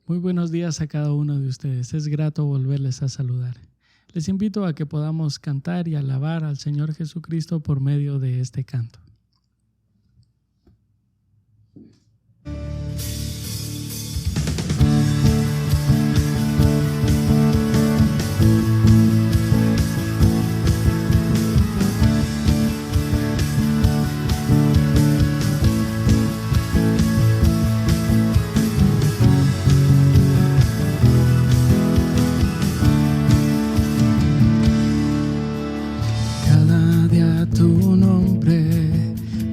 Muy buenos días a cada uno de ustedes. Es grato volverles a saludar. Les invito a que podamos cantar y alabar al Señor Jesucristo por medio de este canto. Cada día tu nombre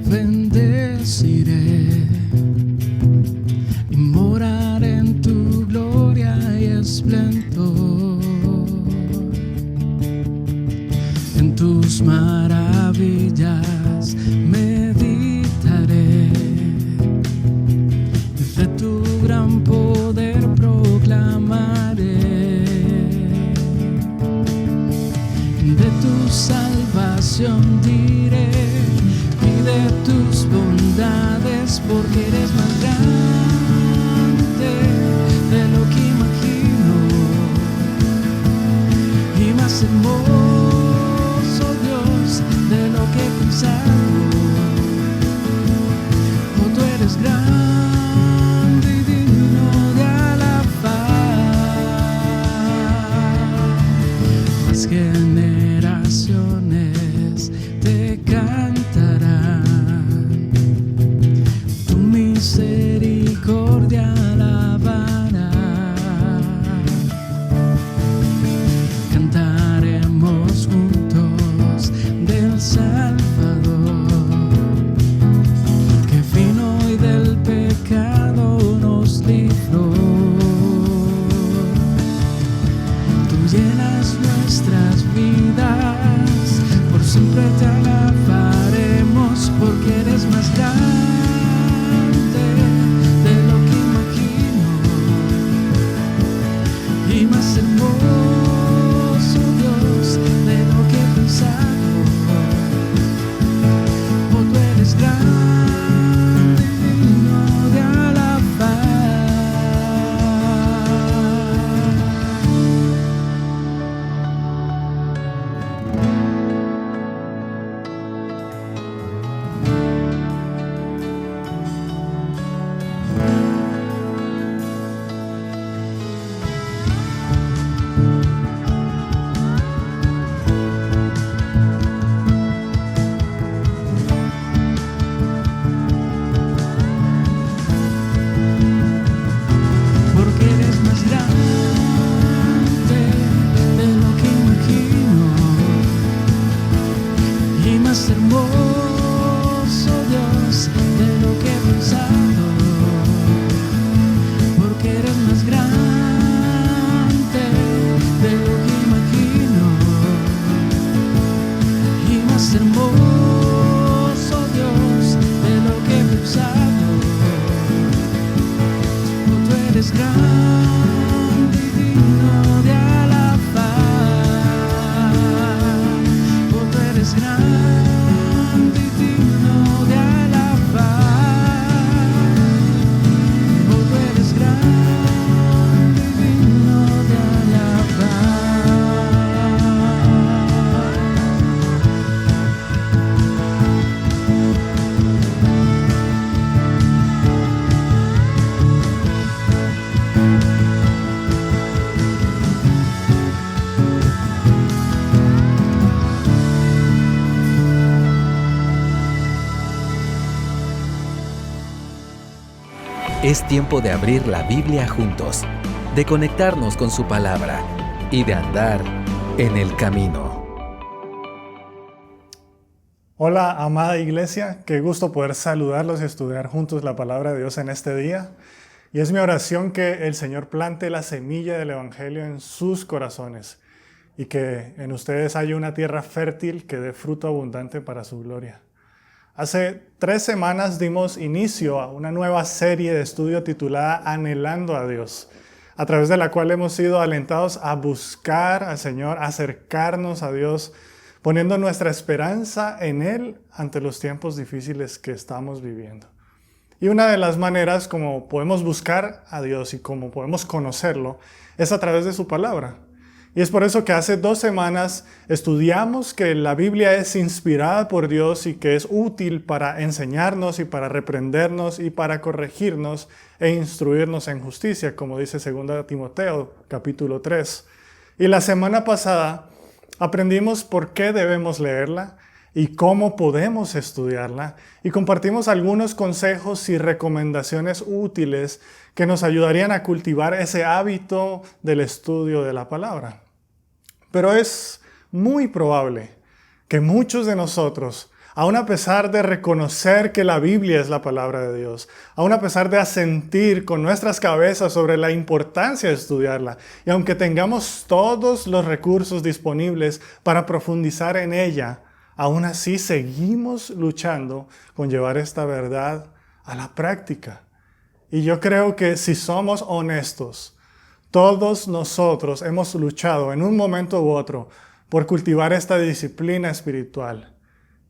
bendeciré y moraré en tu gloria y esplendor. En tus maravillas meditaré, de tu gran poder proclamaré, de tu salvación diré y de tus bondades, porque eres más grande de lo que imagino y más hermoso, Dios, de lo que he pensado. Oh, tú eres grande y digno de alabar. Las generaciones te cantarán, tu misericordia alabarán. Cantaremos juntos del Salvador, que vino y del pecado nos libró. Tú llenas nuestras vidas, por siempre te alabaremos, porque eres más grande de lo que imagino y más hermoso, Dios, de lo que he pensado. Oh, tú eres grande y digno de alabar. Porque eres más grande de lo que imagino y más hermoso, Dios, de lo que he pensado. Porque eres más grande de lo que imagino y más hermoso, Dios, de lo que he pensado. Oh, tú eres grande y digno de alabar. Oh, tú eres grande y digno de alabar. Oh, tú eres grande y digno de alabar. Es tiempo de abrir la Biblia juntos, de conectarnos con su palabra y de andar en el camino. Hola, amada iglesia, qué gusto poder saludarlos y estudiar juntos la palabra de Dios en este día. Y es mi oración que el Señor plante la semilla del Evangelio en sus corazones y que en ustedes haya una tierra fértil que dé fruto abundante para su gloria. Hace 3 semanas dimos inicio a una nueva serie de estudio titulada Anhelando a Dios, a través de la cual hemos sido alentados a buscar al Señor, a acercarnos a Dios, poniendo nuestra esperanza en Él ante los tiempos difíciles que estamos viviendo. Y una de las maneras como podemos buscar a Dios y como podemos conocerlo es a través de su palabra. Y es por eso que hace 2 semanas estudiamos que la Biblia es inspirada por Dios y que es útil para enseñarnos y para reprendernos y para corregirnos e instruirnos en justicia, como dice 2 Timoteo capítulo 3. Y la semana pasada aprendimos por qué debemos leerla y cómo podemos estudiarla, y compartimos algunos consejos y recomendaciones útiles que nos ayudarían a cultivar ese hábito del estudio de la palabra. Pero es muy probable que muchos de nosotros, aun a pesar de reconocer que la Biblia es la palabra de Dios, aun a pesar de asentir con nuestras cabezas sobre la importancia de estudiarla, y aunque tengamos todos los recursos disponibles para profundizar en ella, aún así seguimos luchando con llevar esta verdad a la práctica. Y yo creo que si somos honestos, todos nosotros hemos luchado en un momento u otro por cultivar esta disciplina espiritual.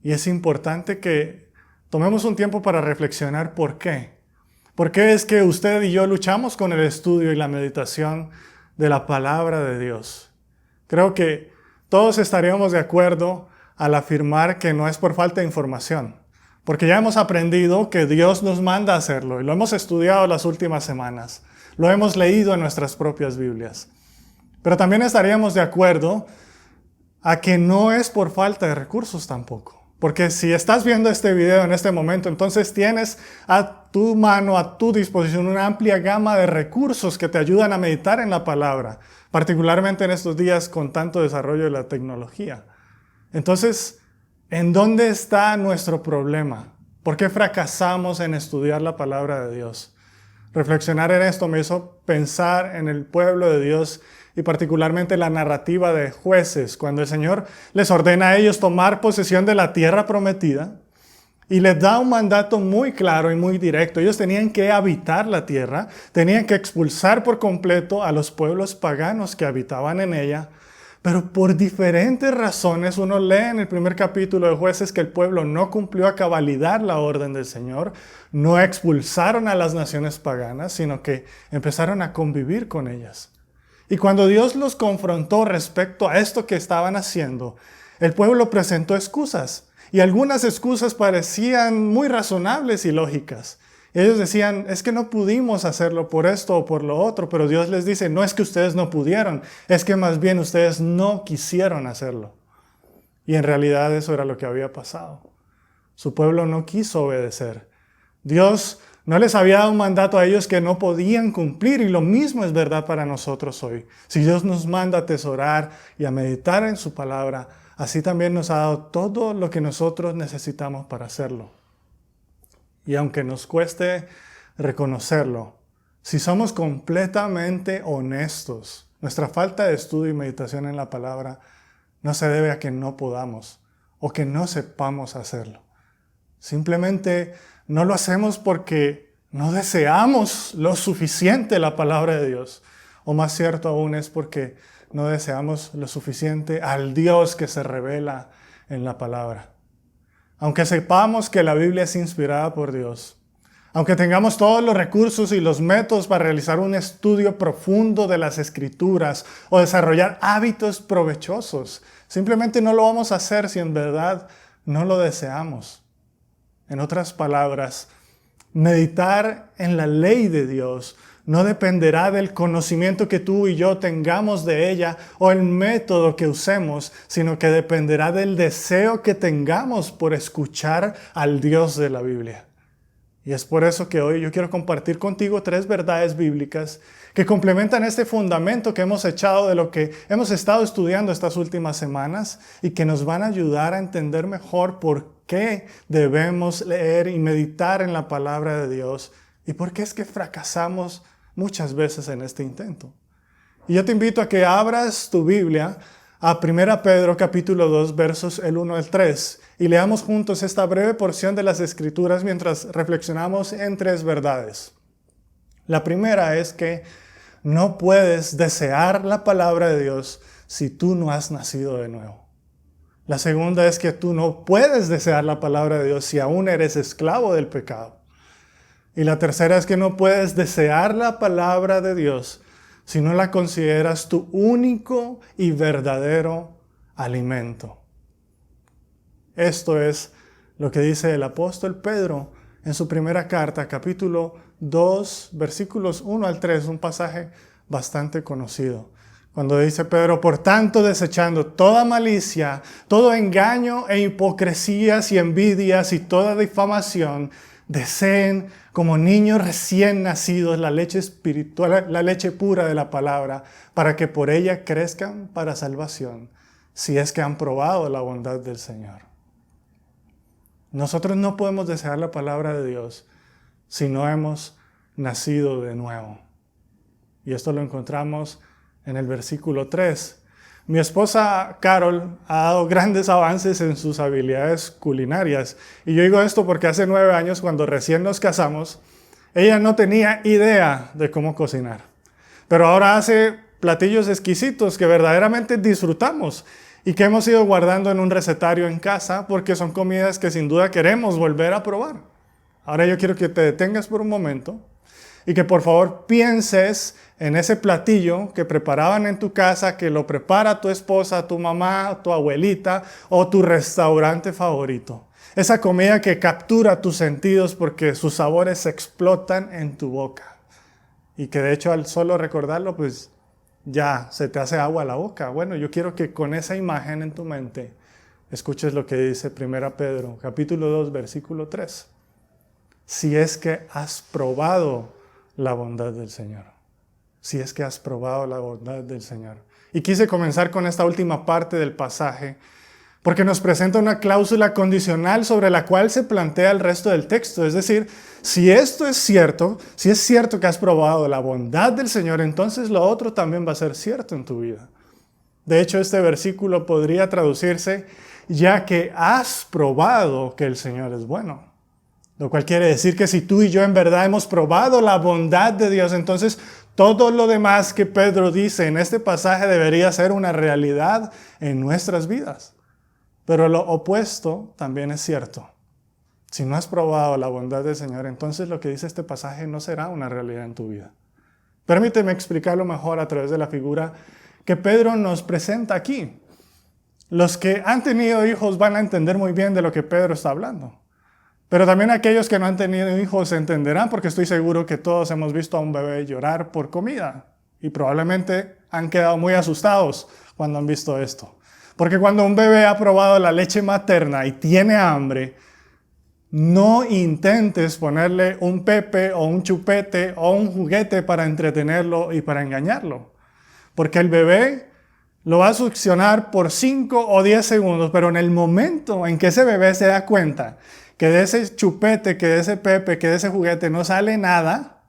Y es importante que tomemos un tiempo para reflexionar por qué. ¿Por qué es que usted y yo luchamos con el estudio y la meditación de la palabra de Dios? Creo que todos estaríamos de acuerdo al afirmar que no es por falta de información, porque ya hemos aprendido que Dios nos manda a hacerlo y lo hemos estudiado las últimas semanas. Lo hemos leído en nuestras propias Biblias. Pero también estaríamos de acuerdo a que no es por falta de recursos tampoco. Porque si estás viendo este video en este momento, entonces tienes a tu mano, a tu disposición, una amplia gama de recursos que te ayudan a meditar en la palabra, particularmente en estos días con tanto desarrollo de la tecnología. Entonces, ¿en dónde está nuestro problema? ¿Por qué fracasamos en estudiar la palabra de Dios? Reflexionar en esto me hizo pensar en el pueblo de Dios y particularmente la narrativa de Jueces, cuando el Señor les ordena a ellos tomar posesión de la tierra prometida y les da un mandato muy claro y muy directo. Ellos tenían que habitar la tierra, tenían que expulsar por completo a los pueblos paganos que habitaban en ella, pero por diferentes razones, uno lee en el primer capítulo de Jueces que el pueblo no cumplió a cabalidad la orden del Señor, no expulsaron a las naciones paganas, sino que empezaron a convivir con ellas. Y cuando Dios los confrontó respecto a esto que estaban haciendo, el pueblo presentó excusas, y algunas excusas parecían muy razonables y lógicas. Ellos decían, es que no pudimos hacerlo por esto o por lo otro, pero Dios les dice, no es que ustedes no pudieron, es que más bien ustedes no quisieron hacerlo. Y en realidad eso era lo que había pasado. Su pueblo no quiso obedecer. Dios no les había dado un mandato a ellos que no podían cumplir, y lo mismo es verdad para nosotros hoy. Si Dios nos manda a atesorar y a meditar en su palabra, así también nos ha dado todo lo que nosotros necesitamos para hacerlo. Y aunque nos cueste reconocerlo, si somos completamente honestos, nuestra falta de estudio y meditación en la palabra no se debe a que no podamos o que no sepamos hacerlo. Simplemente no lo hacemos porque no deseamos lo suficiente la palabra de Dios. O más cierto aún es porque no deseamos lo suficiente al Dios que se revela en la palabra. Aunque sepamos que la Biblia es inspirada por Dios, aunque tengamos todos los recursos y los métodos para realizar un estudio profundo de las Escrituras o desarrollar hábitos provechosos, simplemente no lo vamos a hacer si en verdad no lo deseamos. En otras palabras, meditar en la ley de Dios no dependerá del conocimiento que tú y yo tengamos de ella o el método que usemos, sino que dependerá del deseo que tengamos por escuchar al Dios de la Biblia. Y es por eso que hoy yo quiero compartir contigo 3 verdades bíblicas que complementan este fundamento que hemos echado de lo que hemos estado estudiando estas últimas semanas y que nos van a ayudar a entender mejor por qué debemos leer y meditar en la palabra de Dios y por qué es que fracasamos muchas veces en este intento. Y yo te invito a que abras tu Biblia a 1 Pedro capítulo 2 versos el 1 al 3 y leamos juntos esta breve porción de las Escrituras mientras reflexionamos en 3 verdades. La primera es que no puedes desear la palabra de Dios si tú no has nacido de nuevo. La segunda es que tú no puedes desear la palabra de Dios si aún eres esclavo del pecado. Y la tercera es que no puedes desear la palabra de Dios si no la consideras tu único y verdadero alimento. Esto es lo que dice el apóstol Pedro en su primera carta, capítulo 2, versículos 1 al 3, un pasaje bastante conocido. Cuando dice Pedro, por tanto, desechando toda malicia, todo engaño e hipocresías y envidias y toda difamación, deseen como niños recién nacidos la leche espiritual, la leche pura de la palabra, para que por ella crezcan para salvación, si es que han probado la bondad del Señor. Nosotros no podemos desear la palabra de Dios si no hemos nacido de nuevo. Y esto lo encontramos en el versículo 3. Mi esposa Carol ha dado grandes avances en sus habilidades culinarias. Y yo digo esto porque hace 9 años, cuando recién nos casamos, ella no tenía idea de cómo cocinar. Pero ahora hace platillos exquisitos que verdaderamente disfrutamos y que hemos ido guardando en un recetario en casa porque son comidas que sin duda queremos volver a probar. Ahora yo quiero que te detengas por un momento y que por favor pienses en ese platillo que preparaban en tu casa, que lo prepara tu esposa, tu mamá, tu abuelita o tu restaurante favorito. Esa comida que captura tus sentidos porque sus sabores explotan en tu boca. Y que de hecho al solo recordarlo, pues ya se te hace agua a la boca. Bueno, yo quiero que con esa imagen en tu mente escuches lo que dice 1 Pedro, capítulo 2, versículo 3. Si es que has probado la bondad del Señor. Si es que has probado la bondad del Señor. Y quise comenzar con esta última parte del pasaje porque nos presenta una cláusula condicional sobre la cual se plantea el resto del texto. Es decir, si esto es cierto, si es cierto que has probado la bondad del Señor, entonces lo otro también va a ser cierto en tu vida. De hecho, este versículo podría traducirse, ya que has probado que el Señor es bueno. Lo cual quiere decir que si tú y yo en verdad hemos probado la bondad de Dios, entonces todo lo demás que Pedro dice en este pasaje debería ser una realidad en nuestras vidas. Pero lo opuesto también es cierto. Si no has probado la bondad del Señor, entonces lo que dice este pasaje no será una realidad en tu vida. Permíteme explicarlo mejor a través de la figura que Pedro nos presenta aquí. Los que han tenido hijos van a entender muy bien de lo que Pedro está hablando. Pero también aquellos que no han tenido hijos entenderán, porque estoy seguro que todos hemos visto a un bebé llorar por comida. Y probablemente han quedado muy asustados cuando han visto esto. Porque cuando un bebé ha probado la leche materna y tiene hambre, no intentes ponerle un pepe o un chupete o un juguete para entretenerlo y para engañarlo. Porque el bebé lo va a succionar por 5 o 10 segundos, pero en el momento en que ese bebé se da cuenta que de ese chupete, que de ese pepe, que de ese juguete no sale nada,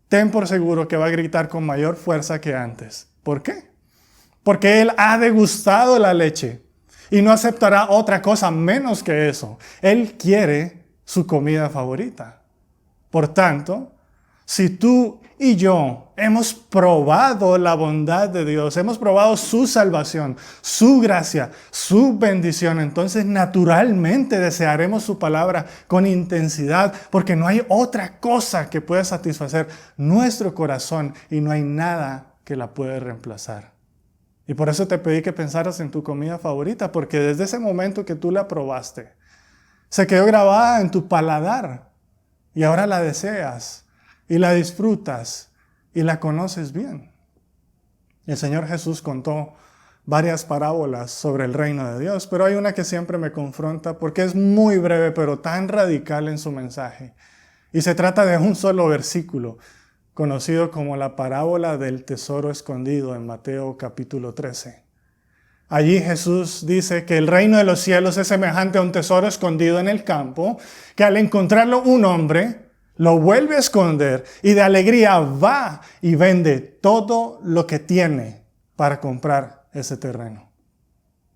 ten por seguro que va a gritar con mayor fuerza que antes. ¿Por qué? Porque él ha degustado la leche y no aceptará otra cosa menos que eso. Él quiere su comida favorita. Por tanto, si tú y yo hemos probado la bondad de Dios, hemos probado su salvación, su gracia, su bendición, entonces naturalmente desearemos su palabra con intensidad, porque no hay otra cosa que pueda satisfacer nuestro corazón y no hay nada que la pueda reemplazar. Y por eso te pedí que pensaras en tu comida favorita, porque desde ese momento que tú la probaste, se quedó grabada en tu paladar y ahora la deseas y la disfrutas y la conoces bien. El Señor Jesús contó varias parábolas sobre el reino de Dios, pero hay una que siempre me confronta porque es muy breve pero tan radical en su mensaje. Y se trata de un solo versículo, conocido como la parábola del tesoro escondido en Mateo capítulo 13. Allí Jesús dice que el reino de los cielos es semejante a un tesoro escondido en el campo, que al encontrarlo un hombre lo vuelve a esconder y de alegría va y vende todo lo que tiene para comprar ese terreno.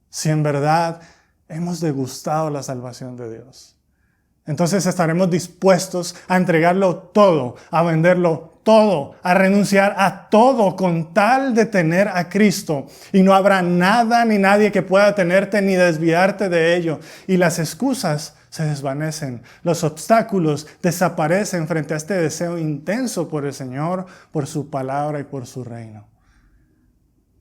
Si en verdad hemos degustado la salvación de Dios, entonces estaremos dispuestos a entregarlo todo, a venderlo todo, a renunciar a todo con tal de tener a Cristo. Y no habrá nada ni nadie que pueda tenerte ni desviarte de ello. Y las excusas se desvanecen. Los obstáculos desaparecen frente a este deseo intenso por el Señor, por su palabra y por su reino.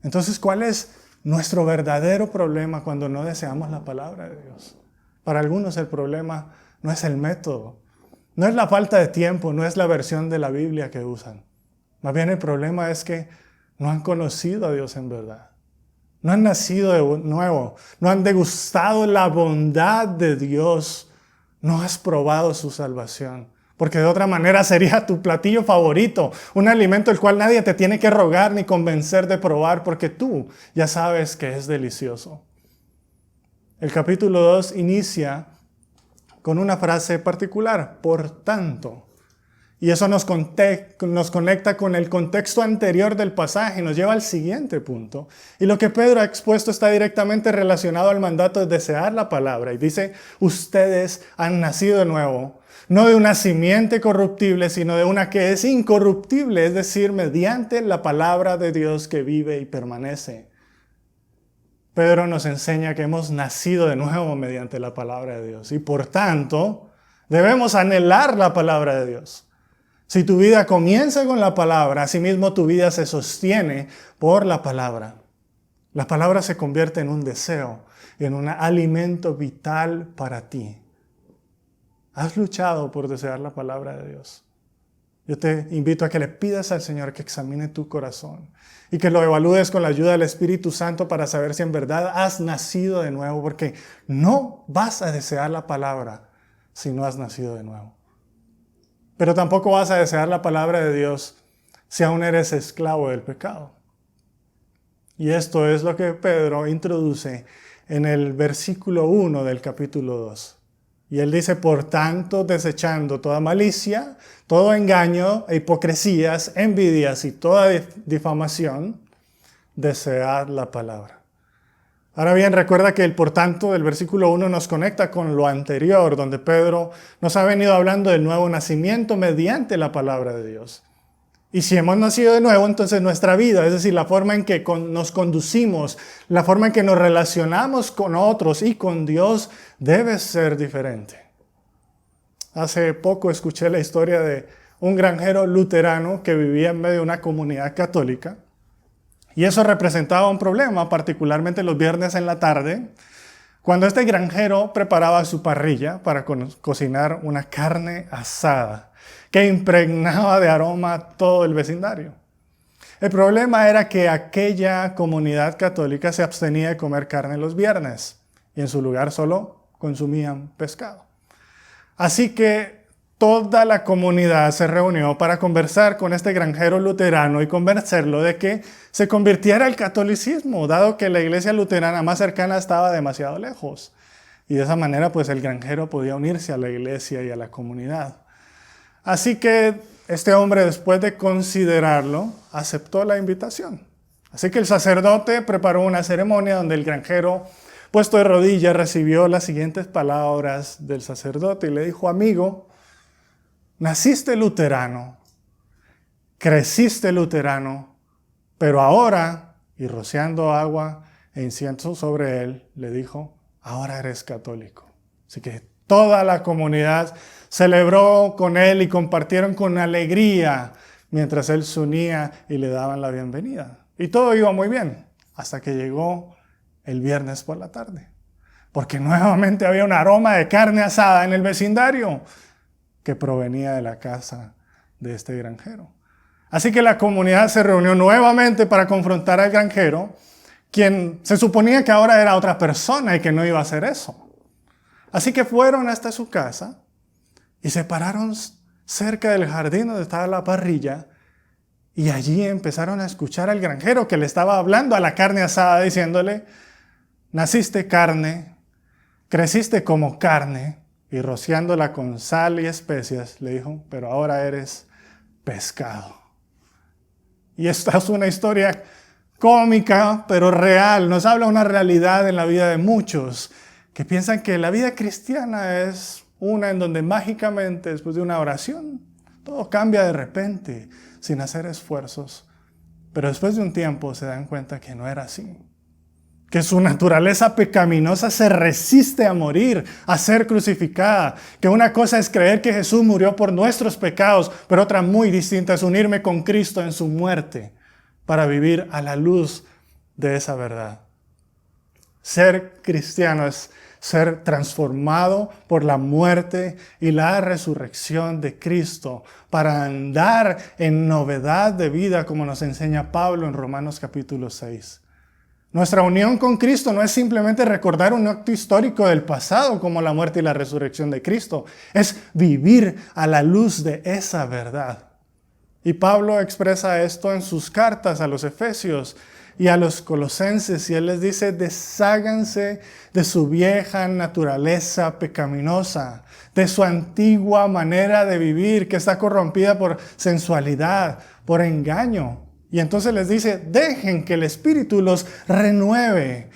Entonces, ¿cuál es nuestro verdadero problema cuando no deseamos la palabra de Dios? Para algunos el problema no es el método, no es la falta de tiempo, no es la versión de la Biblia que usan. Más bien el problema es que no han conocido a Dios en verdad. No han nacido de nuevo, no han degustado la bondad de Dios, no has probado su salvación. Porque de otra manera sería tu platillo favorito, un alimento el cual nadie te tiene que rogar ni convencer de probar, porque tú ya sabes que es delicioso. El capítulo 2 inicia con una frase particular, por tanto. Y eso nos conecta con el contexto anterior del pasaje y nos lleva al siguiente punto. Y lo que Pedro ha expuesto está directamente relacionado al mandato de desear la palabra. Y dice, ustedes han nacido de nuevo, no de una simiente corruptible, sino de una que es incorruptible, es decir, mediante la palabra de Dios que vive y permanece. Pedro nos enseña que hemos nacido de nuevo mediante la palabra de Dios. Y por tanto, debemos anhelar la palabra de Dios. Si tu vida comienza con la palabra, asimismo tu vida se sostiene por la palabra. La palabra se convierte en un deseo, en un alimento vital para ti. ¿Has luchado por desear la palabra de Dios? Yo te invito a que le pidas al Señor que examine tu corazón y que lo evalúes con la ayuda del Espíritu Santo para saber si en verdad has nacido de nuevo, porque no vas a desear la palabra si no has nacido de nuevo. Pero tampoco vas a desear la palabra de Dios si aún eres esclavo del pecado. Y esto es lo que Pedro introduce en el versículo 1 del capítulo 2. Y él dice, por tanto, desechando toda malicia, todo engaño, hipocresías, envidias y toda difamación, desead la palabra. Ahora bien, recuerda que el por tanto del versículo 1 nos conecta con lo anterior, donde Pedro nos ha venido hablando del nuevo nacimiento mediante la palabra de Dios. Y si hemos nacido de nuevo, entonces nuestra vida, es decir, la forma en que nos conducimos, la forma en que nos relacionamos con otros y con Dios, debe ser diferente. Hace poco escuché la historia de un granjero luterano que vivía en medio de una comunidad católica. Y eso representaba un problema, particularmente los viernes en la tarde, cuando este granjero preparaba su parrilla para cocinar una carne asada que impregnaba de aroma todo el vecindario. El problema era que aquella comunidad católica se abstenía de comer carne los viernes y en su lugar solo consumían pescado. Así que toda la comunidad se reunió para conversar con este granjero luterano y convencerlo de que se convirtiera al catolicismo, dado que la iglesia luterana más cercana estaba demasiado lejos. Y de esa manera, pues el granjero podía unirse a la iglesia y a la comunidad. Así que este hombre, después de considerarlo, aceptó la invitación. Así que el sacerdote preparó una ceremonia donde el granjero, puesto de rodillas, recibió las siguientes palabras del sacerdote y le dijo, amigo, naciste luterano, creciste luterano, pero ahora, y rociando agua e incienso sobre él, le dijo, ahora eres católico. Así que toda la comunidad celebró con él y compartieron con alegría mientras él se unía y le daban la bienvenida. Y todo iba muy bien hasta que llegó el viernes por la tarde, porque nuevamente había un aroma de carne asada en el vecindario que provenía de la casa de este granjero. Así que la comunidad se reunió nuevamente para confrontar al granjero, quien se suponía que ahora era otra persona y que no iba a hacer eso. Así que fueron hasta su casa y se pararon cerca del jardín donde estaba la parrilla y allí empezaron a escuchar al granjero que le estaba hablando a la carne asada diciéndole, naciste carne, creciste como carne, y rociándola con sal y especias, le dijo, pero ahora eres pescado. Y esta es una historia cómica, pero real. Nos habla una realidad en la vida de muchos que piensan que la vida cristiana es una en donde mágicamente, después de una oración, todo cambia de repente, sin hacer esfuerzos. Pero después de un tiempo se dan cuenta que no era así. que su naturaleza pecaminosa se resiste a morir, a ser crucificada, que una cosa es creer que Jesús murió por nuestros pecados, pero otra muy distinta es unirme con Cristo en su muerte para vivir a la luz de esa verdad. Ser cristiano es ser transformado por la muerte y la resurrección de Cristo para andar en novedad de vida, como nos enseña Pablo en Romanos capítulo 6. Nuestra unión con Cristo no es simplemente recordar un acto histórico del pasado como la muerte y la resurrección de Cristo. Es vivir a la luz de esa verdad. Y Pablo expresa esto en sus cartas a los Efesios y a los Colosenses. Y él les dice, desháganse de su vieja naturaleza pecaminosa, de su antigua manera de vivir que está corrompida por sensualidad, por engaño. Y entonces les dice, dejen que el Espíritu los renueve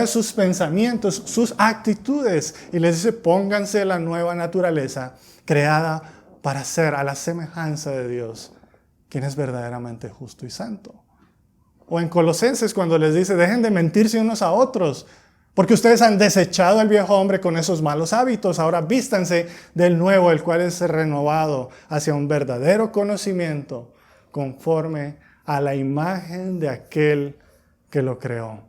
sus pensamientos, sus actitudes. Y les dice, pónganse la nueva naturaleza creada para ser a la semejanza de Dios, quien es verdaderamente justo y santo. O en Colosenses cuando les dice, dejen de mentirse unos a otros, porque ustedes han desechado al viejo hombre con esos malos hábitos. Ahora vístanse del nuevo, el cual es renovado hacia un verdadero conocimiento conforme a la imagen de aquel que lo creó.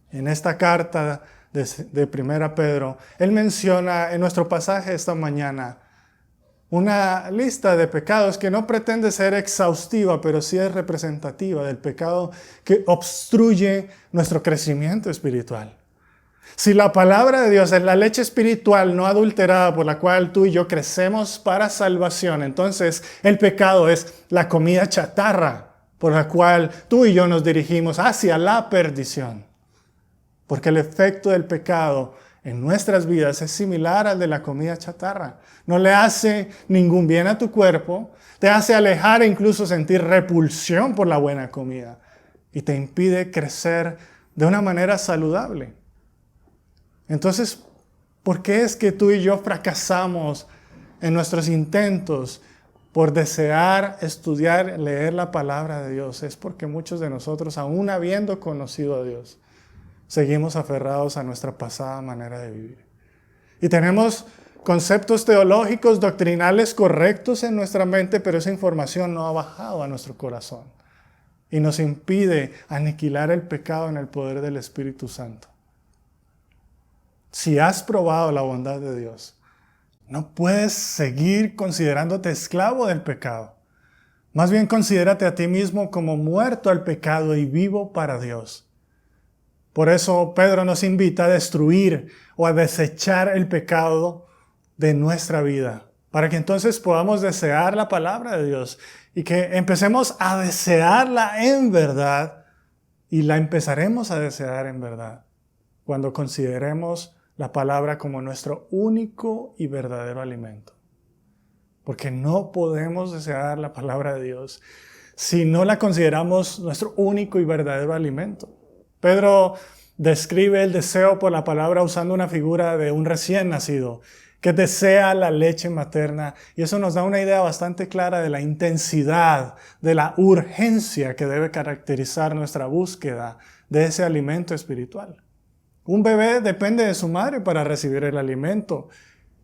En esta carta de 1 Pedro, él menciona en nuestro pasaje esta mañana una lista de pecados que no pretende ser exhaustiva, pero sí es representativa del pecado que obstruye nuestro crecimiento espiritual. Si la palabra de Dios es la leche espiritual no adulterada por la cual tú y yo crecemos para salvación, entonces el pecado es la comida chatarra por la cual tú y yo nos dirigimos hacia la perdición. Porque el efecto del pecado en nuestras vidas es similar al de la comida chatarra. No le hace ningún bien a tu cuerpo, te hace alejar e incluso sentir repulsión por la buena comida y te impide crecer de una manera saludable. Entonces, ¿por qué es que tú y yo fracasamos en nuestros intentos por desear estudiar, leer la palabra de Dios? Es porque muchos de nosotros, aún habiendo conocido a Dios, seguimos aferrados a nuestra pasada manera de vivir. Y tenemos conceptos teológicos, doctrinales correctos en nuestra mente, pero esa información no ha bajado a nuestro corazón y nos impide aniquilar el pecado en el poder del Espíritu Santo. Si has probado la bondad de Dios, no puedes seguir considerándote esclavo del pecado. Más bien considérate a ti mismo como muerto al pecado y vivo para Dios. Por eso Pedro nos invita a destruir o a desechar el pecado de nuestra vida, para que entonces podamos desear la palabra de Dios y que empecemos a desearla en verdad, y la empezaremos a desear en verdad cuando consideremos la palabra como nuestro único y verdadero alimento. Porque no podemos desear la palabra de Dios si no la consideramos nuestro único y verdadero alimento. Pedro describe el deseo por la palabra usando una figura de un recién nacido que desea la leche materna, y eso nos da una idea bastante clara de la intensidad, de la urgencia que debe caracterizar nuestra búsqueda de ese alimento espiritual. Un bebé depende de su madre para recibir el alimento,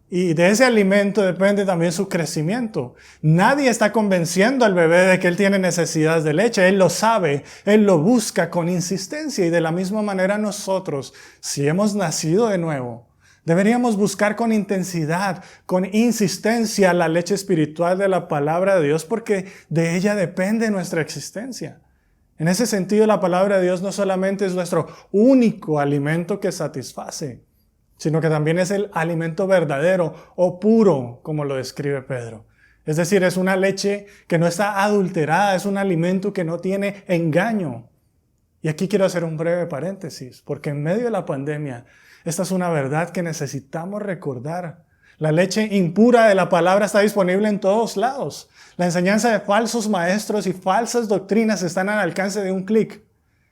y de ese alimento depende también su crecimiento. Nadie está convenciendo al bebé de que él tiene necesidad de leche. Él lo sabe, él lo busca con insistencia, y de la misma manera nosotros, si hemos nacido de nuevo, deberíamos buscar con intensidad, con insistencia la leche espiritual de la palabra de Dios, porque de ella depende nuestra existencia. En ese sentido, la palabra de Dios no solamente es nuestro único alimento que satisface, sino que también es el alimento verdadero o puro, como lo describe Pedro. Es decir, es una leche que no está adulterada, es un alimento que no tiene engaño. Y aquí quiero hacer un breve paréntesis, porque en medio de la pandemia, esta es una verdad que necesitamos recordar. La leche impura de la palabra está disponible en todos lados. La enseñanza de falsos maestros y falsas doctrinas están al alcance de un clic.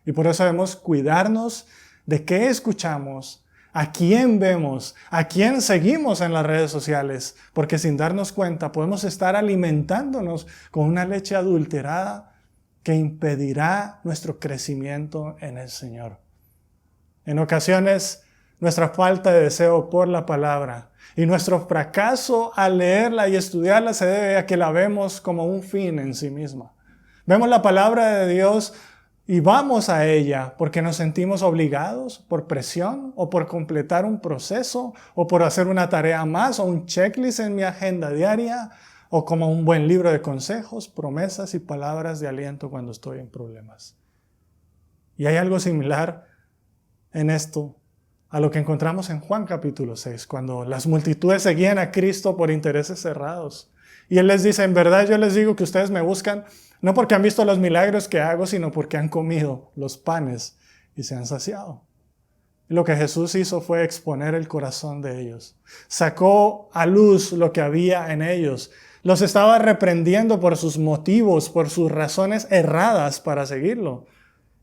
Y por eso debemos cuidarnos de qué escuchamos, a quién vemos, a quién seguimos en las redes sociales, porque sin darnos cuenta podemos estar alimentándonos con una leche adulterada que impedirá nuestro crecimiento en el Señor. En ocasiones, nuestra falta de deseo por la palabra y nuestro fracaso al leerla y estudiarla se debe a que la vemos como un fin en sí misma. Vemos la palabra de Dios y vamos a ella porque nos sentimos obligados por presión o por completar un proceso o por hacer una tarea más o un checklist en mi agenda diaria o como un buen libro de consejos, promesas y palabras de aliento cuando estoy en problemas. Y hay algo similar en esto a lo que encontramos en Juan capítulo 6, cuando las multitudes seguían a Cristo por intereses cerrados. Y Él les dice, en verdad yo les digo que ustedes me buscan no porque han visto los milagros que hago, sino porque han comido los panes y se han saciado. Y lo que Jesús hizo fue exponer el corazón de ellos. Sacó a luz lo que había en ellos. Los estaba reprendiendo por sus motivos, por sus razones erradas para seguirlo.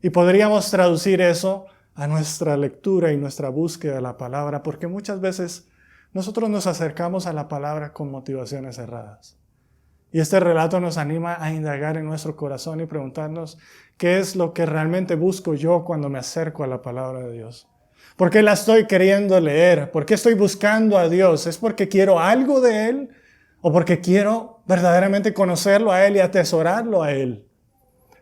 Y podríamos traducir eso a nuestra lectura y nuestra búsqueda de la palabra, porque muchas veces nosotros nos acercamos a la palabra con motivaciones erradas. Y este relato nos anima a indagar en nuestro corazón y preguntarnos qué es lo que realmente busco yo cuando me acerco a la palabra de Dios. ¿Por qué la estoy queriendo leer? ¿Por qué estoy buscando a Dios? ¿Es porque quiero algo de Él? ¿O porque quiero verdaderamente conocerlo a Él y atesorarlo a Él?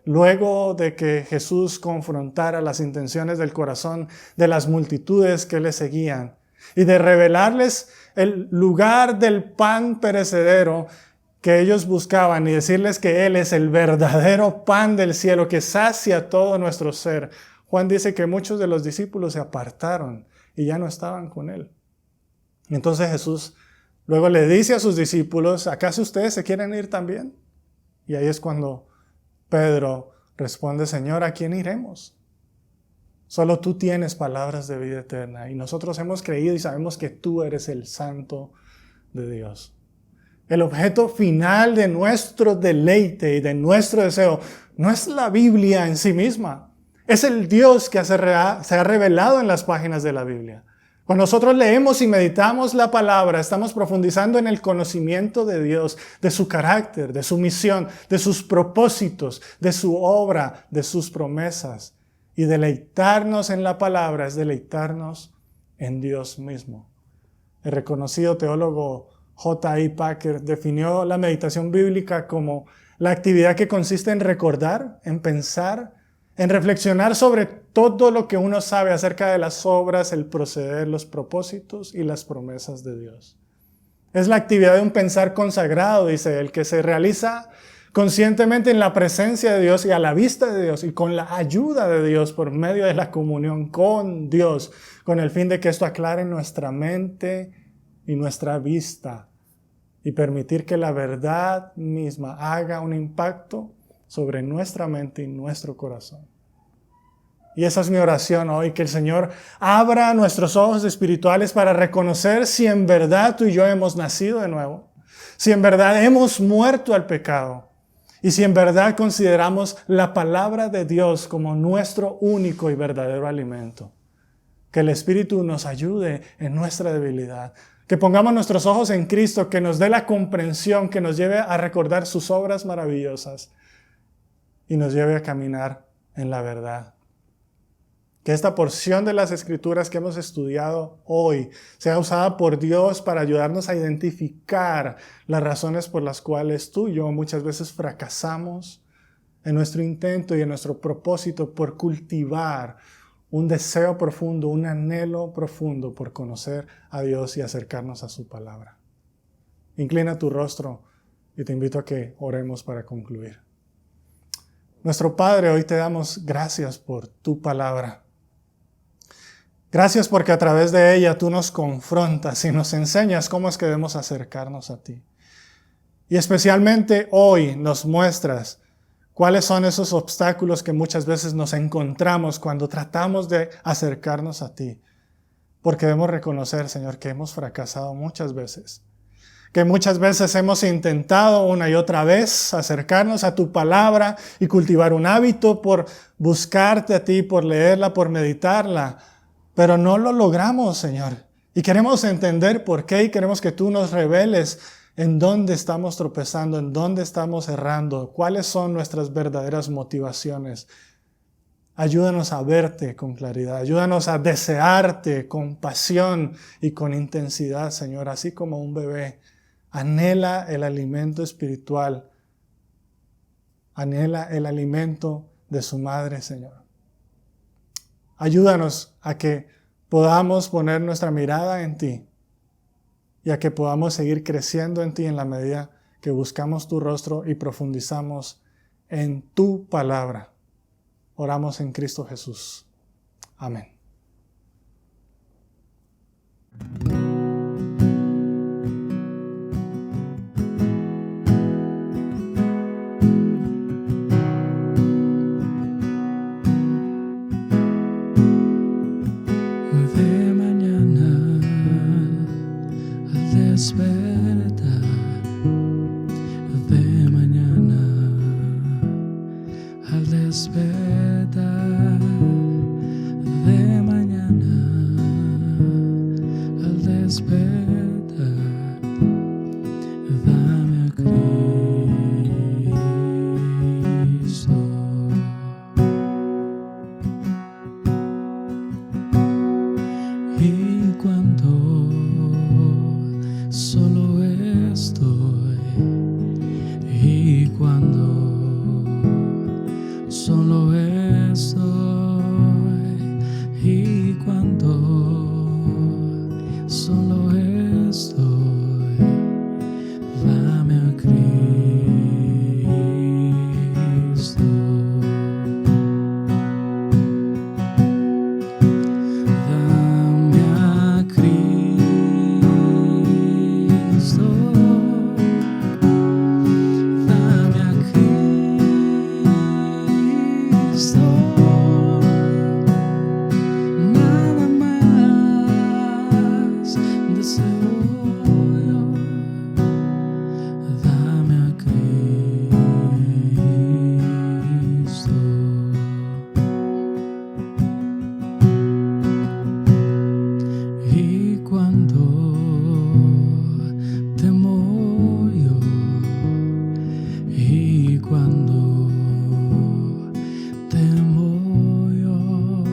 Luego de que Jesús confrontara las intenciones del corazón de las multitudes que le seguían y de revelarles el lugar del pan perecedero que ellos buscaban y decirles que Él es el verdadero pan del cielo que sacia todo nuestro ser, Juan dice que muchos de los discípulos se apartaron y ya no estaban con Él. Entonces Jesús luego le dice a sus discípulos, ¿acaso ustedes se quieren ir también? Y ahí es cuando Pedro responde, Señor, ¿a quién iremos? Solo tú tienes palabras de vida eterna y nosotros hemos creído y sabemos que tú eres el Santo de Dios. El objeto final de nuestro deleite y de nuestro deseo no es la Biblia en sí misma, es el Dios que se ha revelado en las páginas de la Biblia. Cuando nosotros leemos y meditamos la palabra, estamos profundizando en el conocimiento de Dios, de su carácter, de su misión, de sus propósitos, de su obra, de sus promesas. Y deleitarnos en la palabra es deleitarnos en Dios mismo. El reconocido teólogo J.I. Packer definió la meditación bíblica como la actividad que consiste en recordar, en pensar, en reflexionar sobre todo lo que uno sabe acerca de las obras, el proceder, los propósitos y las promesas de Dios. Es la actividad de un pensar consagrado, dice él, que se realiza conscientemente en la presencia de Dios y a la vista de Dios y con la ayuda de Dios por medio de la comunión con Dios, con el fin de que esto aclare nuestra mente y nuestra vista y permitir que la verdad misma haga un impacto sobre nuestra mente y nuestro corazón. Y esa es mi oración hoy, que el Señor abra nuestros ojos espirituales para reconocer si en verdad tú y yo hemos nacido de nuevo, si en verdad hemos muerto al pecado y si en verdad consideramos la palabra de Dios como nuestro único y verdadero alimento. Que el Espíritu nos ayude en nuestra debilidad. Que pongamos nuestros ojos en Cristo, que nos dé la comprensión, que nos lleve a recordar sus obras maravillosas y nos lleve a caminar en la verdad. Que esta porción de las Escrituras que hemos estudiado hoy sea usada por Dios para ayudarnos a identificar las razones por las cuales tú y yo muchas veces fracasamos en nuestro intento y en nuestro propósito por cultivar un deseo profundo, un anhelo profundo por conocer a Dios y acercarnos a su palabra. Inclina tu rostro y te invito a que oremos para concluir. Nuestro Padre, hoy te damos gracias por tu palabra. Gracias porque a través de ella tú nos confrontas y nos enseñas cómo es que debemos acercarnos a ti. Y especialmente hoy nos muestras cuáles son esos obstáculos que muchas veces nos encontramos cuando tratamos de acercarnos a ti. Porque debemos reconocer, Señor, que hemos fracasado muchas veces. Que muchas veces hemos intentado una y otra vez acercarnos a tu palabra y cultivar un hábito por buscarte a ti, por leerla, por meditarla. Pero no lo logramos, Señor. Y queremos entender por qué y queremos que tú nos reveles en dónde estamos tropezando, en dónde estamos errando, cuáles son nuestras verdaderas motivaciones. Ayúdanos a verte con claridad. Ayúdanos a desearte con pasión y con intensidad, Señor, así como un bebé anhela el alimento espiritual, anhela el alimento de su madre, Señor. Ayúdanos a que podamos poner nuestra mirada en ti y a que podamos seguir creciendo en ti en la medida que buscamos tu rostro y profundizamos en tu palabra. Oramos en Cristo Jesús. Amén. De mañana al despertar, de mañana al despertar, de mañana al despertar, dame a Cristo. Y cuando solo estoy, y cuando solo estoy, y cuando solo estoy, dame a Cristo. Dame a Cristo. Dame a Cristo. Nada más deseo yo. Dame a Cristo. Y cuando temo yo, y cuando temo yo,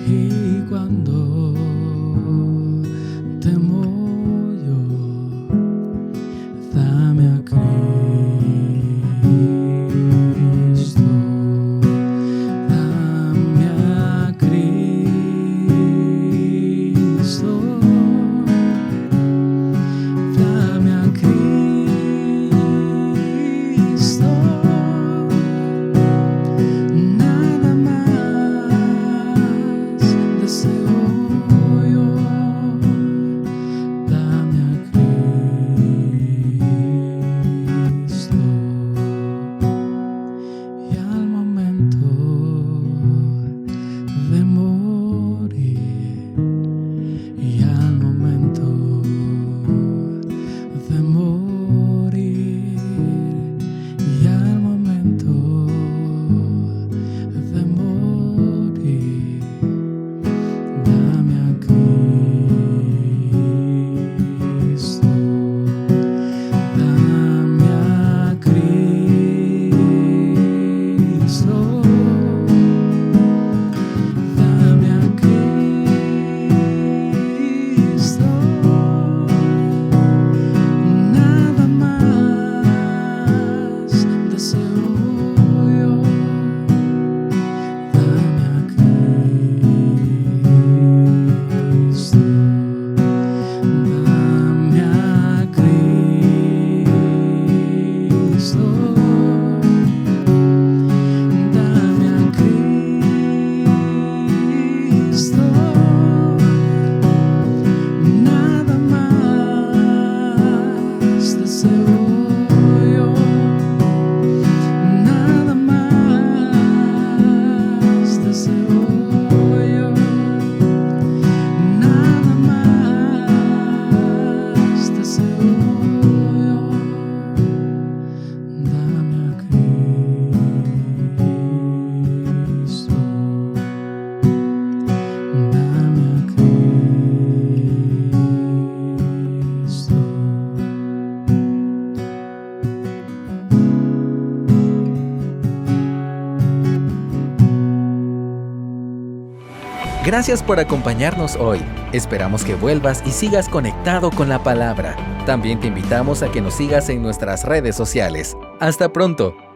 y cuando temo yo, dame a Cristo. Dame a Cristo. Dame a Cristo. Nada más deseo yo. Dame a Cristo. Y al momento de morir, y al momento de morir, y al momento de morir, dame a Cristo. Dame a Cristo. Dame a Cristo. Nada más deseo yo. Dame a Cristo. Dame a Cristo. Dame a Cristo. Nada más deseo yo. Nada más deseo yo. Nada más deseo yo. Dame a Cristo. Dame a Cristo. Gracias por acompañarnos hoy. Esperamos que vuelvas y sigas conectado con la palabra. También te invitamos a que nos sigas en nuestras redes sociales. ¡Hasta pronto!